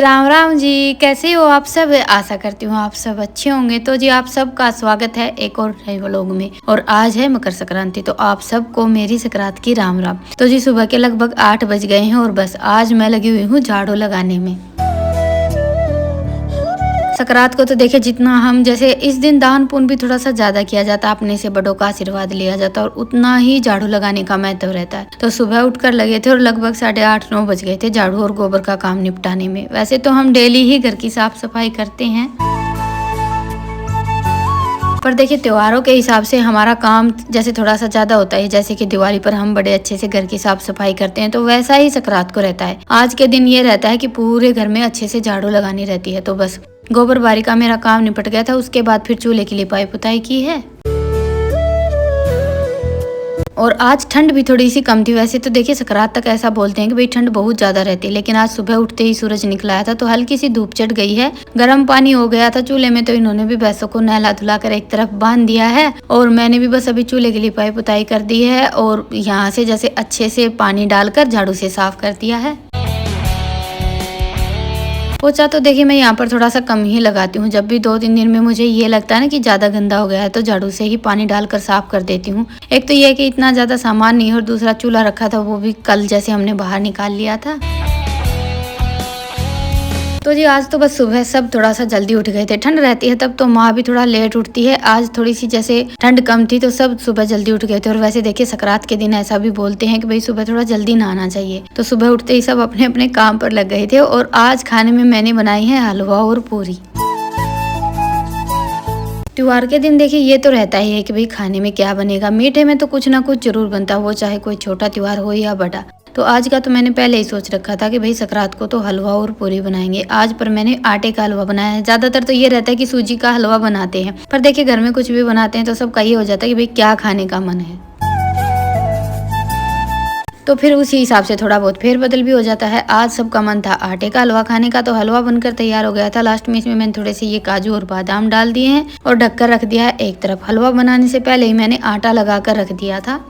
राम राम जी, कैसे हो आप सब। आशा करती हूँ आप सब अच्छे होंगे। तो जी आप सबका स्वागत है एक और नए व्लॉग में। और आज है मकर संक्रांति, तो आप सबको मेरी संक्रांति की राम राम। तो जी सुबह के लगभग 8 बज गए हैं और बस आज मैं लगी हुई हूँ झाड़ू लगाने में। संक्रांत को तो देखिए जितना हम जैसे इस दिन दान पुण्य भी थोड़ा सा ज्यादा किया जाता, अपने से बड़ों का आशीर्वाद लिया जाता और उतना ही झाड़ू लगाने का महत्व रहता है। तो सुबह उठकर लगे थे और लगभग 8:30-9 बज गए थे झाड़ू और गोबर का काम निपटाने में। वैसे तो हम डेली ही घर की साफ सफाई करते हैं, पर देखिए त्योहारों के हिसाब से हमारा काम जैसे थोड़ा सा ज्यादा होता है। जैसे कि दिवाली पर हम बड़े अच्छे से घर की साफ सफाई करते हैं, तो वैसा ही संक्रांत को रहता है। आज के दिन ये रहता है कि पूरे घर में अच्छे से झाड़ू लगानी रहती है। तो बस गोबर बारी का मेरा काम निपट गया था, उसके बाद फिर चूल्हे की लिपाई पुताई की है। और आज ठंड भी थोड़ी सी कम थी। वैसे तो देखिए संक्रांत तक ऐसा बोलते हैं कि भाई ठंड बहुत ज्यादा रहती है, लेकिन आज सुबह उठते ही सूरज निकला था तो हल्की सी धूप चढ़ गई है। गर्म पानी हो गया था चूल्हे में, तो इन्होंने भी भैंसों को नहला धुला कर एक तरफ बांध दिया है और मैंने भी बस अभी चूल्हे की लिपाई पुताई कर दी है और यहाँ से जैसे अच्छे से पानी डालकर झाड़ू से साफ कर दिया है। पोछा तो देखिए मैं यहाँ पर थोड़ा सा कम ही लगाती हूँ। जब भी 2-3 दिन में मुझे ये लगता है ना कि ज्यादा गंदा हो गया है, तो झाड़ू से ही पानी डालकर साफ कर देती हूँ। एक तो ये है कि इतना ज्यादा सामान नहीं है और दूसरा चूल्हा रखा था वो भी कल जैसे हमने बाहर निकाल लिया था। तो जी आज तो बस सुबह सब थोड़ा सा जल्दी उठ गए थे। ठंड रहती है तब तो माँ भी थोड़ा लेट उठती है। आज थोड़ी सी जैसे ठंड कम थी तो सब सुबह जल्दी उठ गए थे। और वैसे देखिए संक्रांत के दिन ऐसा भी बोलते हैं कि भाई सुबह थोड़ा जल्दी नहाना चाहिए। तो सुबह उठते ही सब अपने अपने काम पर लग गए थे। और आज खाने में मैंने बनाई है हलवा और पूरी। त्योहार के दिन देखिए ये तो रहता ही है कि भाई खाने में क्या बनेगा। मीठे में तो कुछ ना कुछ जरूर बनता, वो चाहे कोई छोटा त्योहार हो या बड़ा। तो आज का तो मैंने पहले ही सोच रखा था कि भाई संक्रांत को तो हलवा और पूरी बनाएंगे। आज पर मैंने आटे का हलवा बनाया है। ज्यादातर तो ये रहता है कि सूजी का हलवा बनाते हैं, पर देखिए घर में कुछ भी बनाते हैं तो सबका ये हो जाता है कि भाई क्या खाने का मन है, तो फिर उसी हिसाब से थोड़ा बहुत फेरबदल भी हो जाता है। आज सबका मन था आटे का हलवा खाने का, तो हलवा बनकर तैयार हो गया था। लास्ट में इसमें मैंने थोड़े से ये काजू और बादाम डाल दिए हैं और ढककर रख दिया है एक तरफ। हलवा बनाने से पहले ही मैंने आटा लगा कर रख दिया था।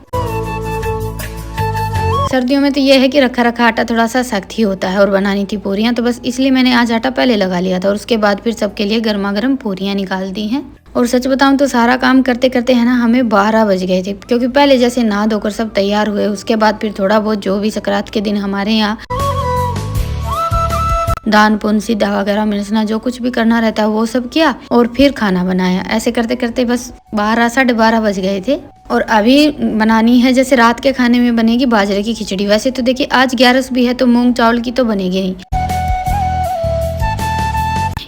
सर्दियों में तो ये है कि रखा रखा आटा थोड़ा सा सख्त ही होता है और बनानी थी पूरियां, तो बस इसलिए मैंने आज आटा पहले लगा लिया था और उसके बाद फिर सबके लिए गर्मा गर्म पूरियां निकाल दी हैं। और सच बताऊं तो सारा काम करते करते है ना हमें 12 बज गए थे, क्योंकि पहले जैसे नहा धोकर सब तैयार हुए, उसके बाद फिर थोड़ा बहुत जो भी संक्रांत के दिन हमारे यहाँ दान पुण्य सीधा वगैरह मिलना जो कुछ भी करना रहता है वो सब किया और फिर खाना बनाया। ऐसे करते करते बस 12-12:30 बज गए थे। और अभी बनानी है जैसे रात के खाने में बनेगी बाजरे की खिचड़ी। वैसे तो देखिए आज 11 भी है तो मूंग चावल की तो बनेगी नहीं।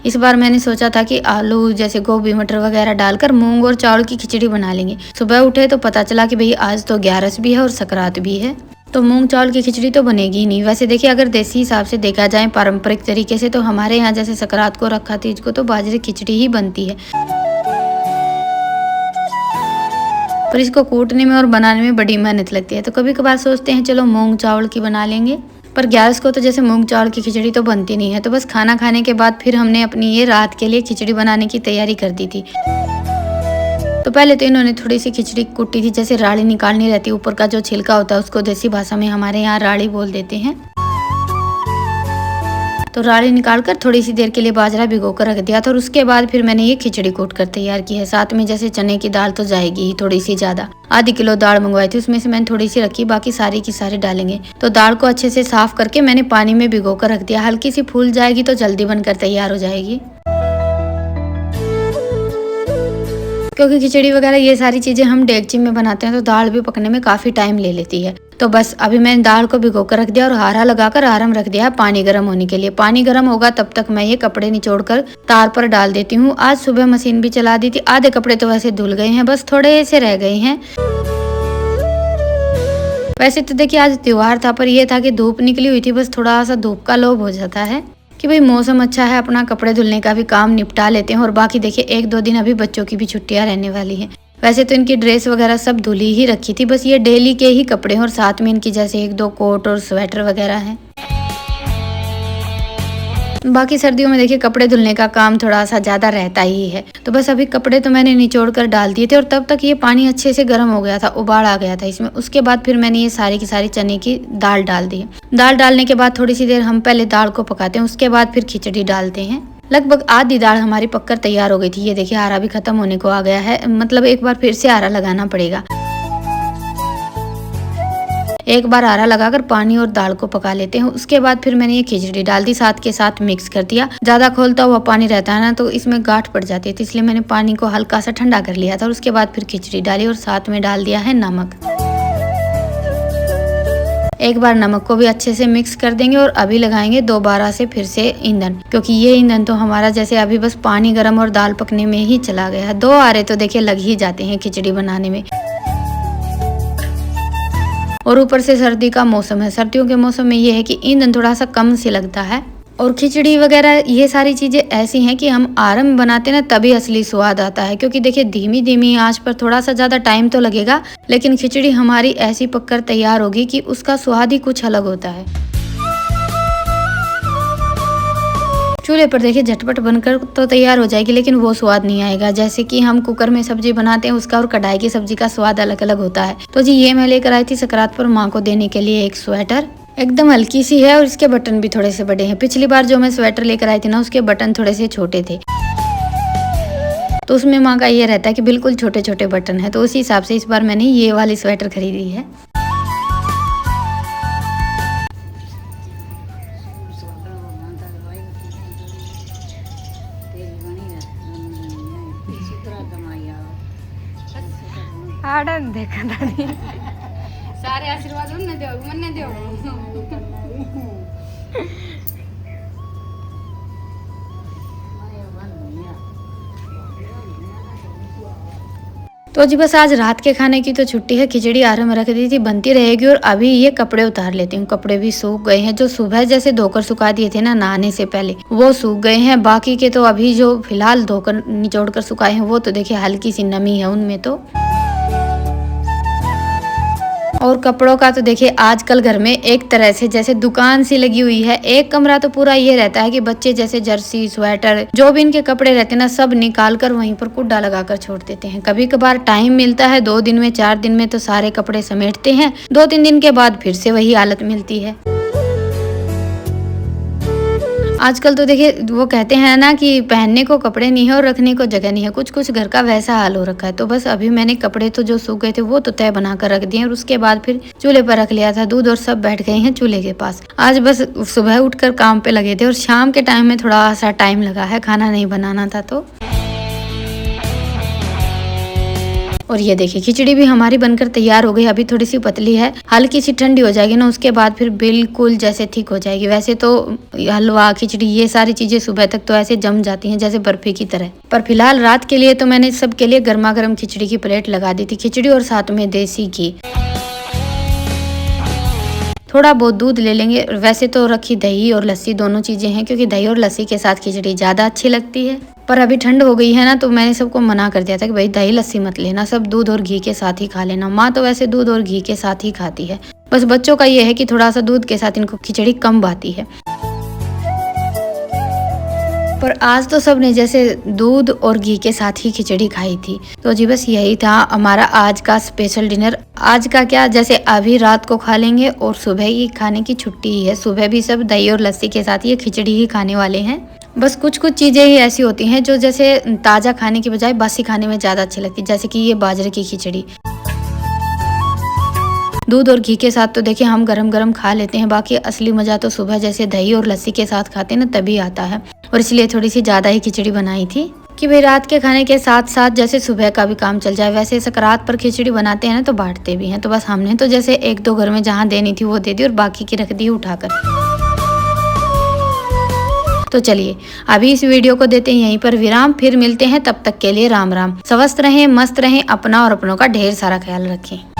इस बार मैंने सोचा था कि आलू जैसे गोभी मटर वगैरह डालकर मूंग और चावल की खिचड़ी बना लेंगे। सुबह उठे तो पता चला कि भाई आज तो 11 भी है और संक्रांत भी है, तो मूंग चावल की खिचड़ी तो बनेगी ही नहीं। वैसे देखिए अगर देसी हिसाब से देखा जाए पारंपरिक तरीके से, तो हमारे यहाँ जैसे संक्रांत को रखा तीज को तो बाजरे की खिचड़ी ही बनती है, पर इसको कूटने में और बनाने में बड़ी मेहनत लगती है। तो कभी कभार सोचते हैं चलो मूंग चावल की बना लेंगे, पर 11 को तो जैसे मूंग चावल की खिचड़ी तो बनती नहीं है। तो बस खाना खाने के बाद फिर हमने अपनी ये रात के लिए खिचड़ी बनाने की तैयारी कर दी थी। तो पहले तो इन्होंने थोड़ी सी खिचड़ी कुटी थी, जैसे राड़ी निकालनी रहती है, ऊपर का जो छिलका होता है उसको देसी भाषा में हमारे यहाँ राड़ी बोल देते हैं। तो राड़ी निकालकर थोड़ी सी देर के लिए बाजरा भिगो कर रख दिया था और उसके बाद फिर मैंने ये खिचड़ी कूट कर तैयार की है। साथ में जैसे चने की दाल तो जाएगी ही थोड़ी सी ज्यादा, आधी किलो दाल मंगवाई थी, उसमें से मैंने थोड़ी सी रखी, बाकी सारी की सारी डालेंगे। तो दाल को अच्छे से साफ करके मैंने पानी में भिगो कर रख दिया। हल्की सी फूल जाएगी तो जल्दी बनकर तैयार हो जाएगी, क्योंकि खिचड़ी वगैरह ये सारी चीजें हम डेगची में बनाते हैं तो दाल भी पकने में काफी टाइम ले लेती है। तो बस अभी मैंने दाल को भिगो कर रख दिया और हारा लगाकर आराम रख दिया है पानी गर्म होने के लिए। पानी गर्म होगा तब तक मैं ये कपड़े निचोड़कर तार पर डाल देती हूँ। आज सुबह मशीन भी चला दी थी, आधे कपड़े तो वैसे धुल गए हैं, बस थोड़े से रह गए हैं। वैसे तो देखिए आज त्योहार था, पर यह था कि धूप निकली हुई थी, बस थोड़ा सा धूप का लोभ हो जाता है कि भाई मौसम अच्छा है, अपना कपड़े धुलने का भी काम निपटा लेते हैं। और बाकी देखिए 1-2 दिन अभी बच्चों की भी छुट्टियां रहने वाली हैं। वैसे तो इनकी ड्रेस वगैरह सब धुली ही रखी थी, बस ये डेली के ही कपड़े हैं और साथ में इनकी जैसे 1-2 कोट और स्वेटर वगैरह हैं। बाकी सर्दियों में देखिए कपड़े धुलने का काम थोड़ा सा ज़्यादा रहता ही है। तो बस अभी कपड़े तो मैंने निचोड़ कर डाल दिए थे और तब तक ये पानी अच्छे से गर्म हो गया था, उबाल आ गया था इसमें। उसके बाद फिर मैंने ये सारी की सारी चने की दाल डाल दी। दाल डालने के बाद थोड़ी सी देर हम पहले दाल को पकाते हैं, उसके बाद फिर खिचड़ी डालते हैं। लगभग आधी दाल हमारी पककर तैयार हो गई थी। ये देखिए आरा भी खत्म होने को आ गया है, मतलब एक बार फिर से आरा लगाना पड़ेगा। एक बार आरा लगाकर पानी और दाल को पका लेते हैं। उसके बाद फिर मैंने ये खिचड़ी डाल दी, साथ के साथ मिक्स कर दिया। ज्यादा खोलता हुआ पानी रहता है ना तो इसमें गांठ पड़ जाती है, तो इसलिए मैंने पानी को हल्का सा ठंडा कर लिया था और उसके बाद फिर खिचड़ी डाली और साथ में डाल दिया है नमक। एक बार नमक को भी अच्छे से मिक्स कर देंगे और अभी लगाएंगे दोबारा से फिर से ईंधन, क्योंकि ये ईंधन तो हमारा जैसे अभी बस पानी गर्म और दाल पकने में ही चला गया है। 2 आरे तो देखिए लग ही जाते हैं खिचड़ी बनाने में। और ऊपर से सर्दी का मौसम है, सर्दियों के मौसम में ये है कि ईंधन थोड़ा सा कम से लगता है। और खिचड़ी वगैरह ये सारी चीज़ें ऐसी हैं कि हम आरा में बनाते ना तभी असली स्वाद आता है, क्योंकि देखिए धीमी धीमी आंच पर थोड़ा सा ज़्यादा टाइम तो लगेगा, लेकिन खिचड़ी हमारी ऐसी पककर तैयार होगी कि उसका स्वाद ही कुछ अलग होता है। चूल्हे पर देखिए झटपट बनकर तो तैयार हो जाएगी, लेकिन वो स्वाद नहीं आएगा जैसे कि हम कुकर में सब्जी बनाते हैं उसका, और कढ़ाई की सब्जी का स्वाद अलग अलग होता है। तो जी ये मैं लेकर आई थी सकरात पर माँ को देने के लिए एक स्वेटर। एकदम हल्की सी है और इसके बटन भी थोड़े से बड़े हैं। पिछली बार जो मैं स्वेटर लेकर आई थी ना उसके बटन थोड़े से छोटे थे, तो उसमें माँ का ये रहता है कि बिल्कुल छोटे छोटे बटन है, तो उसी हिसाब से इस बार मैंने ये वाली स्वेटर खरीदी है। सारे आशीर्वाद उन्हें दो, मन्ने दो। तो जी बस आज रात के खाने की तो छुट्टी है, खिचड़ी आरे में रख दी थी, बनती रहेगी। और अभी ये कपड़े उतार लेती हूँ। कपड़े भी सूख गए हैं, जो सुबह जैसे धोकर सुखा दिए थे ना नहाने से पहले, वो सूख गए हैं। बाकी के तो अभी जो फिलहाल धोकर निचोड़ कर सुखाए हैं वो तो देखिए हल्की सी नमी है उनमें तो। और कपड़ों का तो देखिए आजकल घर में एक तरह से जैसे दुकान सी लगी हुई है। एक कमरा तो पूरा ये रहता है कि बच्चे जैसे जर्सी, स्वेटर, जो भी इनके कपड़े रहते हैं ना सब निकाल कर वहीं पर कुड्डा लगाकर छोड़ देते हैं। कभी कभार टाइम मिलता है 2 दिन में 4 दिन में तो सारे कपड़े समेटते हैं, 2-3 दिन के बाद फिर से वही हालत मिलती है। आजकल तो देखिए वो कहते हैं ना कि पहनने को कपड़े नहीं है और रखने को जगह नहीं है, कुछ कुछ घर का वैसा हाल हो रखा है। तो बस अभी मैंने कपड़े तो जो सूख गए थे वो तो तय बनाकर रख दिए और उसके बाद फिर चूल्हे पर रख लिया था दूध, और सब बैठ गए हैं चूल्हे के पास। आज बस सुबह उठकर काम पे लगे थे और शाम के टाइम में थोड़ा सा टाइम लगा है, खाना नहीं बनाना था तो। और ये देखिए खिचड़ी भी हमारी बनकर तैयार हो गई। अभी थोड़ी सी पतली है, हल्की सी ठंडी हो जाएगी ना उसके बाद फिर बिल्कुल जैसे ठीक हो जाएगी। वैसे तो हलवा, खिचड़ी ये सारी चीजें सुबह तक तो ऐसे जम जाती हैं जैसे बर्फी की तरह, पर फिलहाल रात के लिए तो मैंने सबके लिए गर्मा गर्म खिचड़ी की प्लेट लगा दी थी। खिचड़ी और साथ में देसी घी, थोड़ा बहुत दूध ले लेंगे। वैसे तो रखी दही और लस्सी दोनों चीजें हैं, क्योंकि दही और लस्सी के साथ खिचड़ी ज्यादा अच्छी लगती है। पर अभी ठंड हो गई है ना तो मैंने सबको मना कर दिया था कि भाई दही लस्सी मत लेना, सब दूध और घी के साथ ही खा लेना। माँ तो वैसे दूध और घी के साथ ही खाती है, बस बच्चों का ये है कि थोड़ा सा दूध के साथ इनको खिचड़ी कम भाती है। पर आज तो सबने जैसे दूध और घी के साथ ही खिचड़ी खाई थी। तो जी बस यही था हमारा आज का स्पेशल डिनर। आज का क्या, जैसे अभी रात को खा लेंगे और सुबह ही खाने की छुट्टी ही है। सुबह भी सब दही और लस्सी के साथ ये खिचड़ी ही खाने वाले हैं। बस कुछ कुछ चीज़ें ही ऐसी होती हैं जो जैसे ताज़ा खाने की बजाय बासी खाने में ज़्यादा अच्छी लगती है, जैसे कि ये बाजरे की खिचड़ी दूध और घी के साथ तो देखिए हम गरम गरम खा लेते हैं। बाकी असली मज़ा तो सुबह जैसे दही और लस्सी के साथ खाते हैं ना तभी आता है। और इसलिए थोड़ी सी ज़्यादा ही खिचड़ी बनाई थी कि भाई रात के खाने के साथ साथ जैसे सुबह का भी काम चल जाए। वैसे सकरात पर खिचड़ी बनाते हैं ना तो बांटते भी हैं, तो बस हमने तो जैसे 1-2 घर में जहाँ देनी थी वो दे दी और बाकी की रख दी उठाकर। तो चलिए अभी इस वीडियो को देते हैं यहीं पर विराम, फिर मिलते हैं, तब तक के लिए राम राम। स्वस्थ रहें, मस्त रहें, अपना और अपनों का ढेर सारा ख्याल रखें।